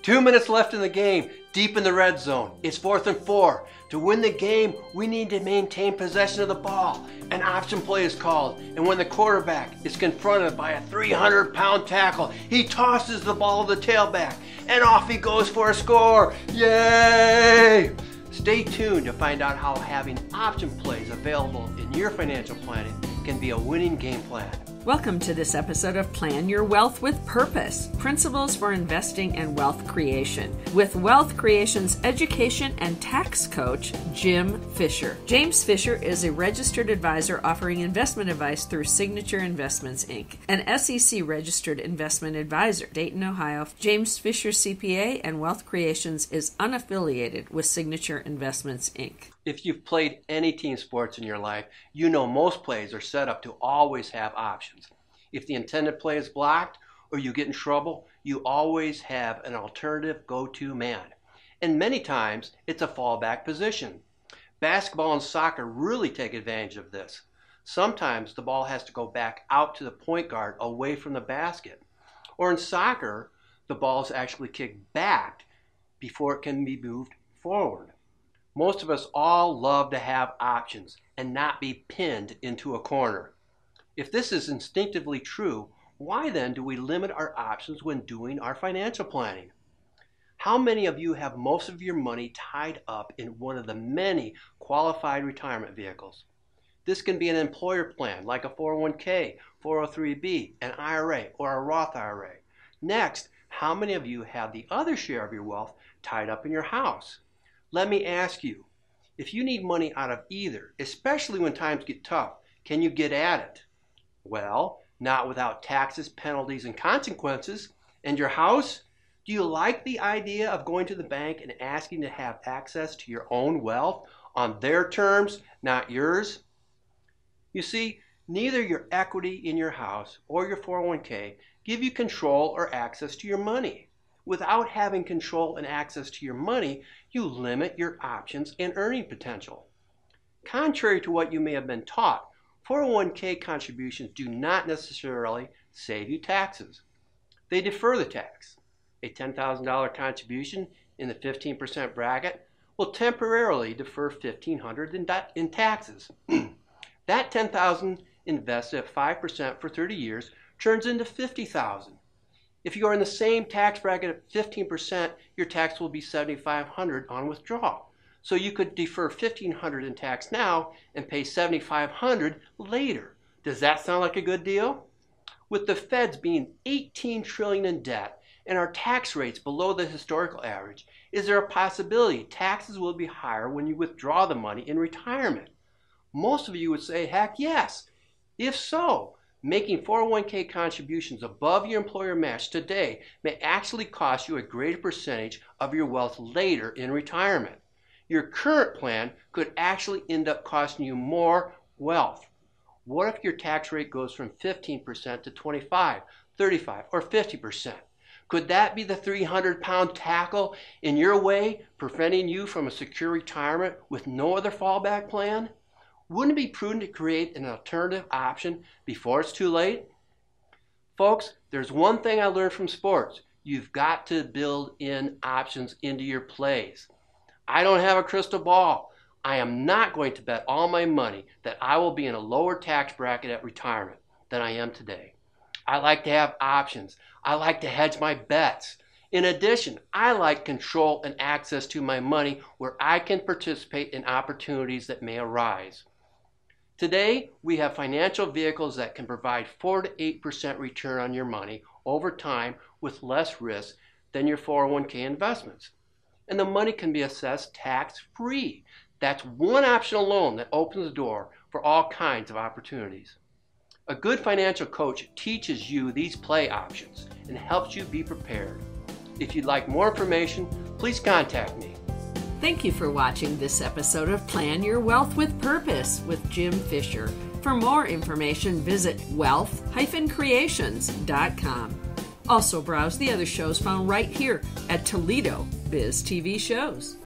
2 minutes left in the game, deep in the red zone. It's 4th and 4. To win the game, we need to maintain possession of the ball. An option play is called, and when the quarterback is confronted by a 300-pound tackle, he tosses the ball to the tailback, and off he goes for a score. Yay! Stay tuned to find out how having option plays available in your financial planning can be a winning game plan. Welcome to this episode of Plan Your Wealth with Purpose, Principles for Investing and Wealth Creation, with Wealth Creation's education and tax coach, Jim Fisher. James Fisher is a registered advisor offering investment advice through Signature Investments, Inc., an SEC-registered investment advisor. Dayton, Ohio. James Fisher CPA and Wealth Creations is unaffiliated with Signature Investments, Inc. If you've played any team sports in your life, you know most plays are set up to always have options. If the intended play is blocked or you get in trouble, you always have an alternative go-to man. And many times, it's a fallback position. Basketball and soccer really take advantage of this. Sometimes the ball has to go back out to the point guard away from the basket. Or in soccer, the ball is actually kicked back before it can be moved forward. Most of us all love to have options and not be pinned into a corner. If this is instinctively true, why then do we limit our options when doing our financial planning? How many of you have most of your money tied up in one of the many qualified retirement vehicles? This can be an employer plan like a 401k, 403b, an IRA, or a Roth IRA. Next, how many of you have the other share of your wealth tied up in your house? Let me ask you, if you need money out of either, especially when times get tough, can you get at it? Well, not without taxes, penalties, and consequences. And your house? Do you like the idea of going to the bank and asking to have access to your own wealth on their terms, not yours? You see, neither your equity in your house or your 401k give you control or access to your money. Without having control and access to your money, you limit your options and earning potential. Contrary to what you may have been taught, 401k contributions do not necessarily save you taxes. They defer the tax. A $10,000 contribution in the 15% bracket will temporarily defer $1,500 in taxes. That $10,000 invested at 5% for 30 years turns into $50,000. If you are in the same tax bracket at 15%, your tax will be $7,500 on withdrawal. So you could defer $1,500 in tax now and pay $7,500 later. Does that sound like a good deal? With the feds being $18 trillion in debt and our tax rates below the historical average, is there a possibility taxes will be higher when you withdraw the money in retirement? Most of you would say, heck yes. If so, making 401k contributions above your employer match today may actually cost you a greater percentage of your wealth later in retirement. Your current plan could actually end up costing you more wealth. What if your tax rate goes from 15% to 25, 35, or 50%? Could that be the 300-pound tackle in your way, preventing you from a secure retirement with no other fallback plan? Wouldn't it be prudent to create an alternative option before it's too late? Folks, there's one thing I learned from sports. You've got to build in options into your plays. I don't have a crystal ball. I am not going to bet all my money that I will be in a lower tax bracket at retirement than I am today. I like to have options. I like to hedge my bets. In addition, I like control and access to my money where I can participate in opportunities that may arise. Today, we have financial vehicles that can provide 4 to 8% return on your money over time with less risk than your 401k investments. And the money can be assessed tax-free. That's one option alone that opens the door for all kinds of opportunities. A good financial coach teaches you these play options and helps you be prepared. If you'd like more information, please contact me. Thank you for watching this episode of Plan Your Wealth with Purpose with Jim Fisher. For more information, visit wealth-creations.com. Also browse the other shows found right here at Toledo Biz TV Shows.